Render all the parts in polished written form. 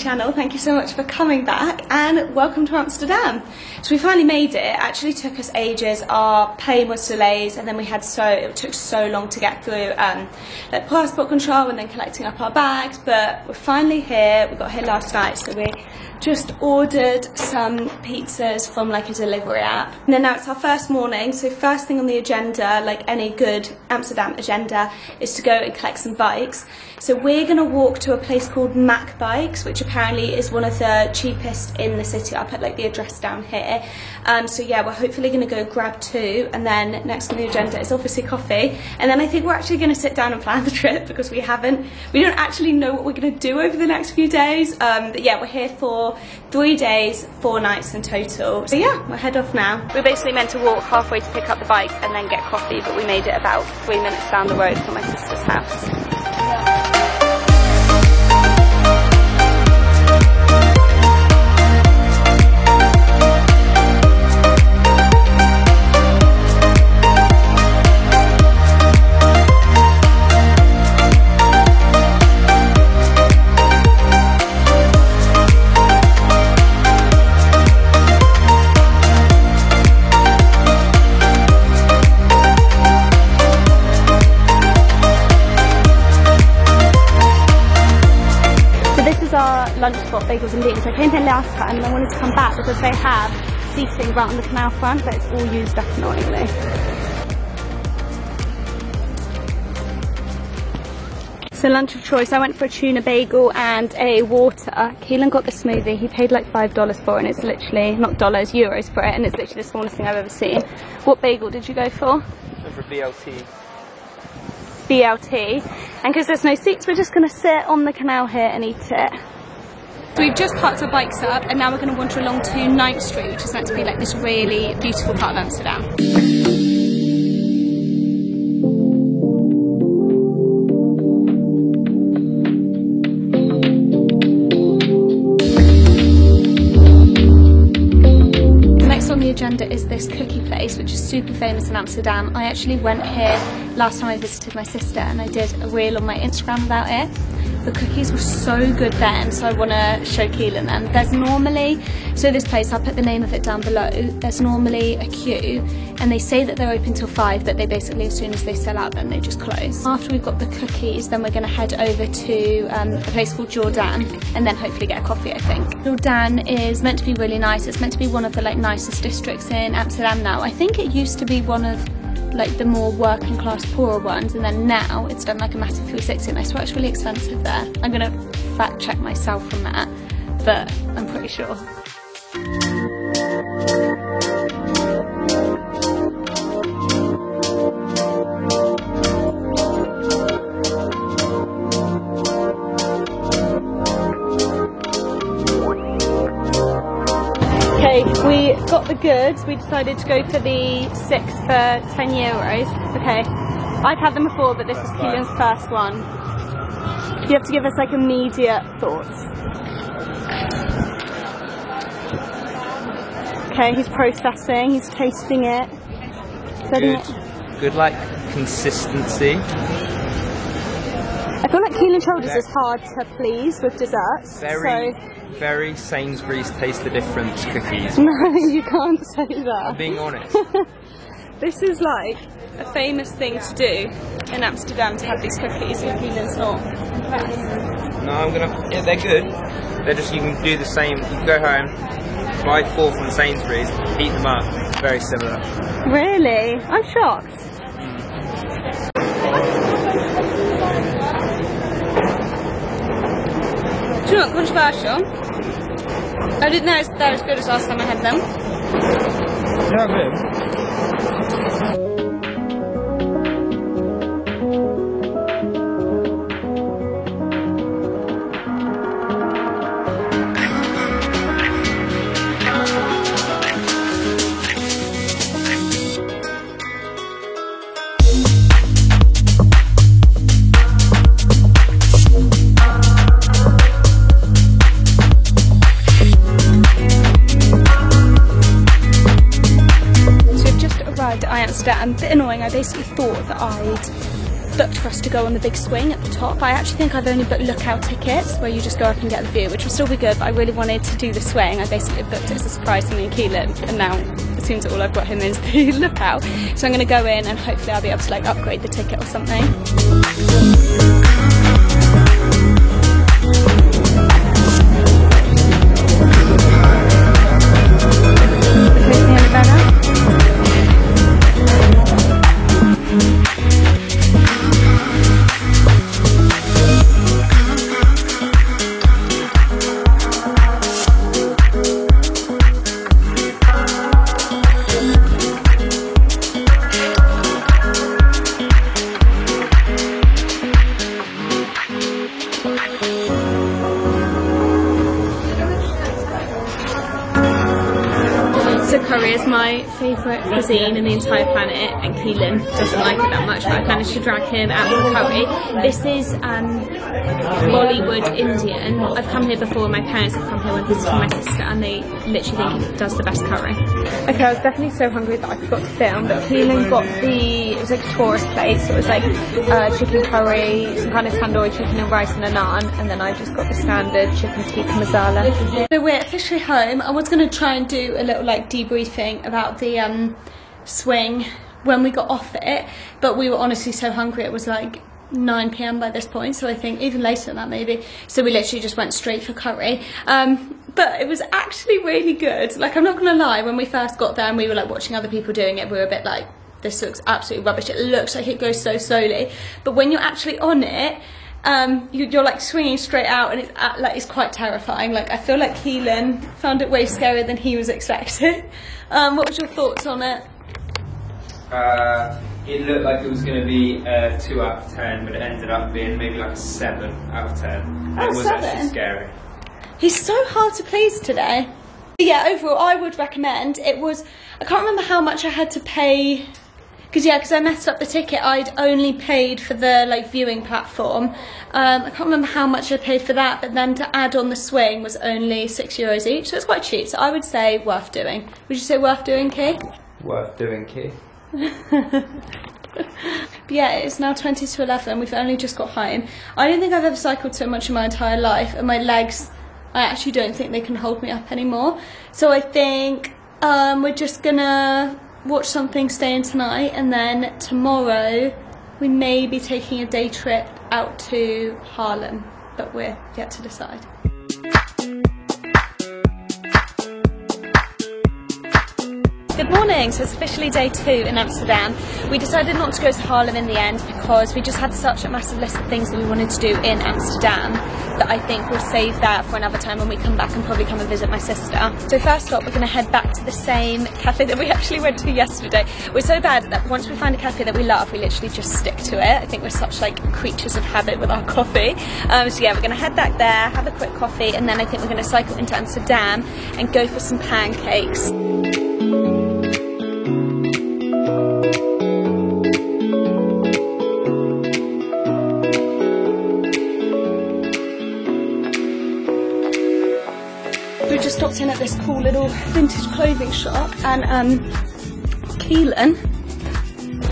channel. Thank you so much for coming back and welcome to Amsterdam. So we finally made it. It actually took us ages. Our plane was delayed and then it took so long to get through like passport control and then collecting up our bags, but we're finally here. We got here last night, so we just ordered some pizzas from like a delivery app. And then now it's our first morning, so first thing on the agenda, like any good Amsterdam agenda, is to go and collect some bikes. So we're gonna walk to a place called Mac Bikes, which apparently is one of the cheapest in the city. I'll put like the address down here. So yeah, we're hopefully gonna go grab two, and then next on the agenda is obviously coffee. And then I think we're actually gonna sit down and plan the trip because we don't actually know what we're gonna do over the next few days. But yeah, we're here for 3 days, 4 nights in total. So yeah, we'll head off now. We're basically meant to walk halfway to pick up the bikes and then get coffee, but we made it about 3 minutes down the road from my sister's house. Our lunch spot, Bagels and Beans. I came here last time and I wanted to come back because they have seating right on the canal front, but it's all used up annoyingly. So lunch of choice, I went for a tuna bagel and a water. Keelan got the smoothie, he paid like $5 for it, and it's literally, not dollars, euros for it, and it's literally the smallest thing I've ever seen. What bagel did you go for? I went for BLT. BLT, and because there's no seats, we're just going to sit on the canal here and eat it. So we've just parked our bikes up and now we're going to wander along to 9th Street, which is meant to be like this really beautiful part of Amsterdam. Agenda is this cookie place which is super famous in Amsterdam. I actually went here last time I visited my sister and I did a reel on my Instagram about it. The cookies were so good then, so I want to show Keelan them. There's normally, so this place, I'll put the name of it down below, there's normally a queue and they say that they're open till 5, but they basically, as soon as they sell out, then they just close. After we've got the cookies, then we're going to head over to a place called Jordan and then hopefully get a coffee, I think. Jordan is meant to be really nice. It's meant to be one of the like nicest districts in Amsterdam now. I think it used to be one of like the more working class poorer ones, and then now it's done like a massive 360 and I swear it's really expensive there. I'm gonna fact check myself from that, but I'm pretty sure. We got the goods. We decided to go for the 6 for 10 euros. Okay, I've had them before, but this is Keelan's first one. You have to give us like immediate thoughts. Okay, he's processing, he's tasting it. Good like consistency. I feel like Keelan told us it's hard to please with desserts. Very Sainsbury's taste the difference cookies. No, you can't say that. I'm being honest. This is like a famous thing to do in Amsterdam, to have these cookies, and Keelan's not impressed. No, yeah, they're good. They're just, you can do the same, you can go home, buy 4 from Sainsbury's, heat them up, very similar. Really? I'm shocked. Do you know what, controversial? I didn't know they're as good as last time I had them. Yeah, good. Amsterdam, a bit annoying. I basically thought that I'd booked for us to go on the big swing at the top. I actually think I've only booked lookout tickets where you just go up and get the view, which will still be good, but I really wanted to do the swing. I basically booked it as a surprise for me and Keelan, and now it seems that all I've got him is the lookout. So I'm going to go in and hopefully I'll be able to like upgrade the ticket or something. Curry is my favourite cuisine in the entire planet, and Keelan doesn't like it that much, but I've managed to drag him out of curry. This is Bollywood Indian. I've come here before, my parents have come here when visiting my sister, and they literally think it does the best curry. Okay, I was definitely so hungry that I forgot to film, but Keelan got it was like a tourist place, so it was like chicken curry, some kind of tandoori chicken and rice and a naan, and then I just got the standard chicken tikka masala. So we're officially home. I was going to try and do a little like debriefing about the swing when we got off it, but we were honestly so hungry. It was like 9 PM by this point, so I think even later than that maybe, so we literally just went straight for curry. But it was actually really good. Like, I'm not gonna lie, when we first got there and we were like watching other people doing it, we were a bit like, this looks absolutely rubbish, it looks like it goes so slowly, but when you're actually on it, you're like swinging straight out, and it's quite terrifying. Like, I feel like Keelan found it way scarier than he was expecting. What was your thoughts on it? It looked like it was going to be a 2 out of 10, but it ended up being maybe like a 7 out of 10. It was actually scary. He's so hard to please today. But yeah, overall, I would recommend. It was, I can't remember how much I had to pay, because I messed up the ticket. I'd only paid for the like viewing platform. I can't remember how much I paid for that, but then to add on the swing was only €6 each, so it's quite cheap. So I would say worth doing. Would you say worth doing, Key? Worth doing, Key. But yeah, it's now 20 to 11. We've only just got home. I don't think I've ever cycled so much in my entire life, and my legs, I actually don't think they can hold me up anymore. So I think we're just gonna watch something, stay in tonight, and then tomorrow we may be taking a day trip out to Harlem, but we're yet to decide. Good morning, so it's officially day 2 in Amsterdam. We decided not to go to Harlem in the end because we just had such a massive list of things that we wanted to do in Amsterdam that I think we'll save that for another time when we come back and probably come and visit my sister. So first up, we're going to head back to the same cafe that we actually went to yesterday. We're so bad that once we find a cafe that we love, we literally just stick to it. I think we're such like creatures of habit with our coffee. So yeah, we're going to head back there, have a quick coffee, and then I think we're going to cycle into Amsterdam and go for some pancakes. We just stopped in at this cool little vintage clothing shop, and Keelan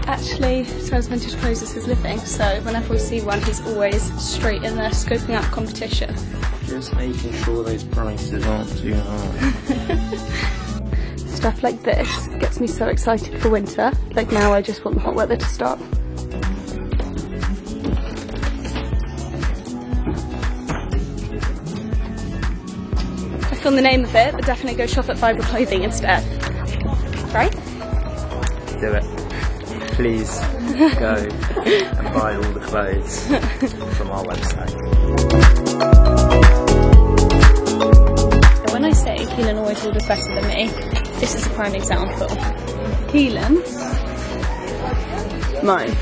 actually sells vintage clothes as his living, so whenever we see one he's always straight in there scoping out competition. Just making sure those prices aren't too high. Stuff like this gets me so excited for winter. Like now I just want the hot weather to stop. I filmed the name of it, but definitely go shop at Vibrant Clothing instead. Right? Do it. Please go and buy all the clothes from our website. When I say Keelan always orders better than me, this is a prime example. Keelan. Mine.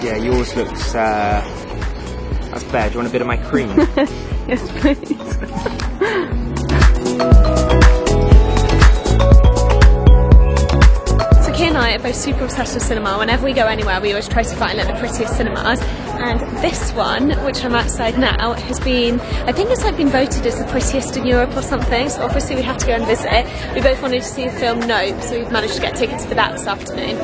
Yeah, yours looks, that's bad. Do you want a bit of my cream? Yes, please. So Key and I are both super obsessed with cinema. Whenever we go anywhere, we always try to find like the prettiest cinemas. And this one, which I'm outside now, has been, I think it's like been voted as the prettiest in Europe or something. So obviously we have to go and visit. We both wanted to see the film Nope, so we've managed to get tickets for that this afternoon.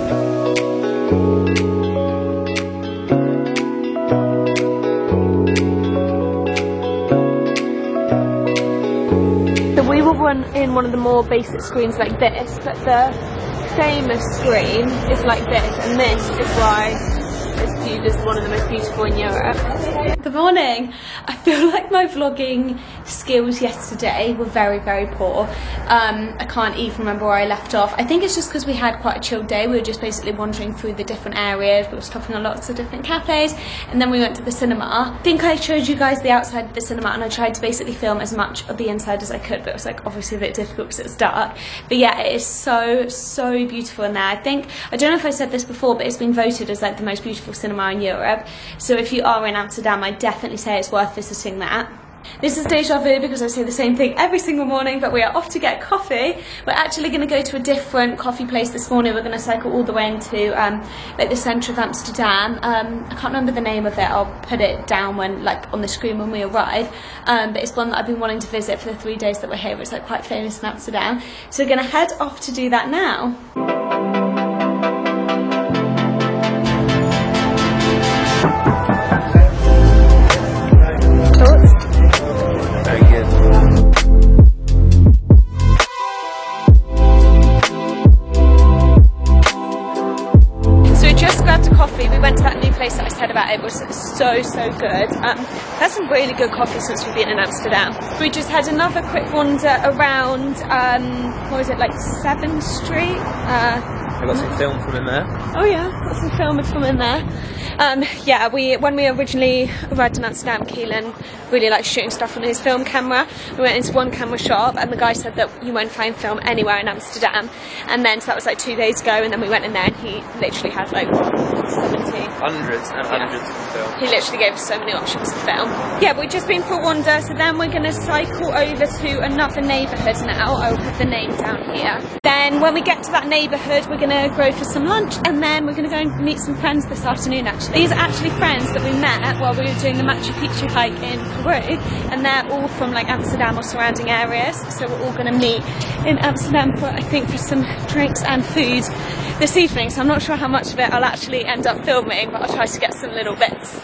we were in one of the more basic screens like this, but the famous screen is like this, and this is why it's viewed as one of the most beautiful in Europe. Good morning. I feel like my vlogging skills yesterday were very, very poor. I can't even remember where I left off. I think it's just because we had quite a chill day. We were just basically wandering through the different areas. We were stopping at lots of different cafes, and then we went to the cinema. I think I showed you guys the outside of the cinema, and I tried to basically film as much of the inside as I could, but it was like obviously a bit difficult because it was dark. But yeah, it is so, so beautiful in there. I don't know if I said this before, but it's been voted as like the most beautiful cinema in Europe. So if you are in Amsterdam, I definitely say it's worth visiting that. This is deja vu because I say the same thing every single morning, but we are off to get coffee. We're actually going to go to a different coffee place this morning. We're going to cycle all the way into like the centre of Amsterdam. I can't remember the name of it. I'll put it down when like on the screen when we arrive. But it's one that I've been wanting to visit for the 3 days that we're here. It's like quite famous in Amsterdam. So we're going to head off to do that now. That I said about it was so good. That's some really good coffee since we've been in Amsterdam. We just had another quick wander around, what was it, like 7th Street? I got some film from in there. Oh yeah, got some film from in there. Yeah, when we originally arrived in Amsterdam, Keelan really liked shooting stuff on his film camera. We went into one camera shop, and the guy said that you won't find film anywhere in Amsterdam. And then, so that was like 2 days ago, and then we went in there, and he literally had like 70. Hundreds and hundreds of film. He literally gave us so many options of film. Yeah, we've just been for a wander, so then we're going to cycle over to another neighbourhood now. I'll put the name down here. Then when we get to that neighbourhood, we're going to go for some lunch, and then we're going to go and meet some friends this afternoon actually. These are actually friends that we met while we were doing the Machu Picchu hike in Peru, and they're all from like Amsterdam or surrounding areas, so we're all going to meet in Amsterdam for, I think, for some drinks and food this evening. So I'm not sure how much of it I'll actually end up filming, but I'll try to get some little bits.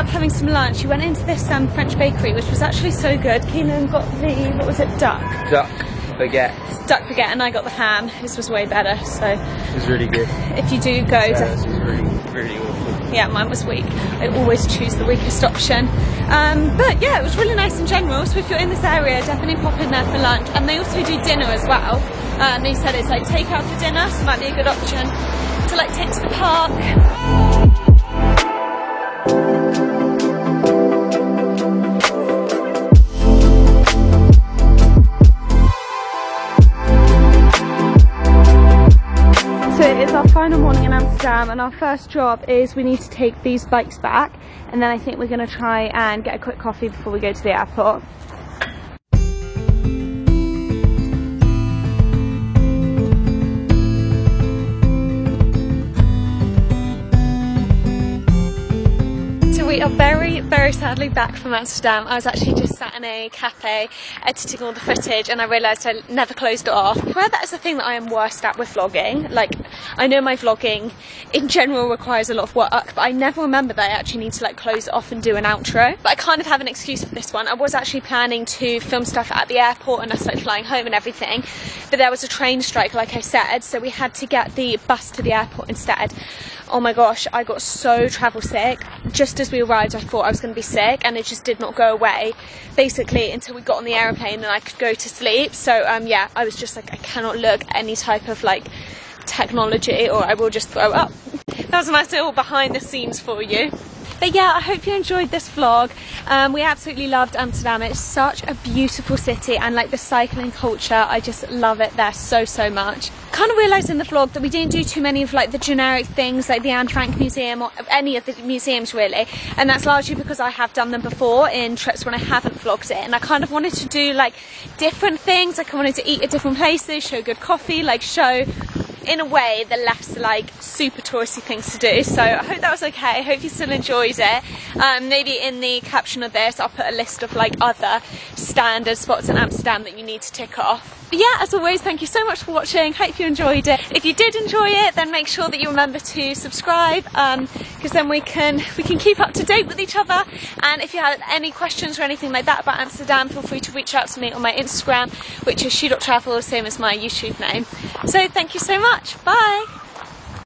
Having some lunch. We went into this French bakery, which was actually so good. Keelan got the, what was it, duck baguette, and I got the ham. This was way better, so it was really good. If you do go to, this was really awful. Yeah, mine was weak. I always choose the weakest option. But yeah, it was really nice in general. So if you're in this area, definitely pop in there for lunch. And they also do dinner as well. They said it's like take out for dinner, so it might be a good option to like take to the park. Final morning in Amsterdam, and our first job is we need to take these bikes back, and then I think we're going to try and get a quick coffee before we go to the airport. We are very sadly back from Amsterdam. I was actually just sat in a cafe editing all the footage, and I realised I never closed it off. Well, that is the thing that I am worst at with vlogging. Like, I know my vlogging in general requires a lot of work, but I never remember that I actually need to like close it off and do an outro. But I kind of have an excuse for this one. I was actually planning to film stuff at the airport and us like flying home and everything, but there was a train strike, like I said, so we had to get the bus to the airport instead. Oh my gosh, I got so travel sick. Just as we arrived, I thought I was going to be sick, and it just did not go away, basically, until we got on the aeroplane and I could go to sleep. So yeah, I was just like, I cannot look at any type of like technology or I will just throw up. That was a nice little behind the scenes for you. But yeah, I hope you enjoyed this vlog. We absolutely loved Amsterdam. It's such a beautiful city, and like the cycling culture, I just love it there so much. Kind of realised in the vlog that we didn't do too many of like the generic things like the Anne Frank Museum or any of the museums really, and that's largely because I have done them before in trips when I haven't vlogged it, and I kind of wanted to do like different things. Like I wanted to eat at different places, show good coffee, like show in a way, the less like super touristy things to do. So I hope that was okay. I hope you still enjoyed it. Maybe in the caption of this I'll put a list of like other standard spots in Amsterdam that you need to tick off. But yeah, as always, thank you so much for watching. Hope you enjoyed it. If you did enjoy it, then make sure that you remember to subscribe, because then we can keep up to date with each other. And if you have any questions or anything like that about Amsterdam, feel free to reach out to me on my Instagram, which is she.travel, the same as my YouTube name. So thank you so much. Bye.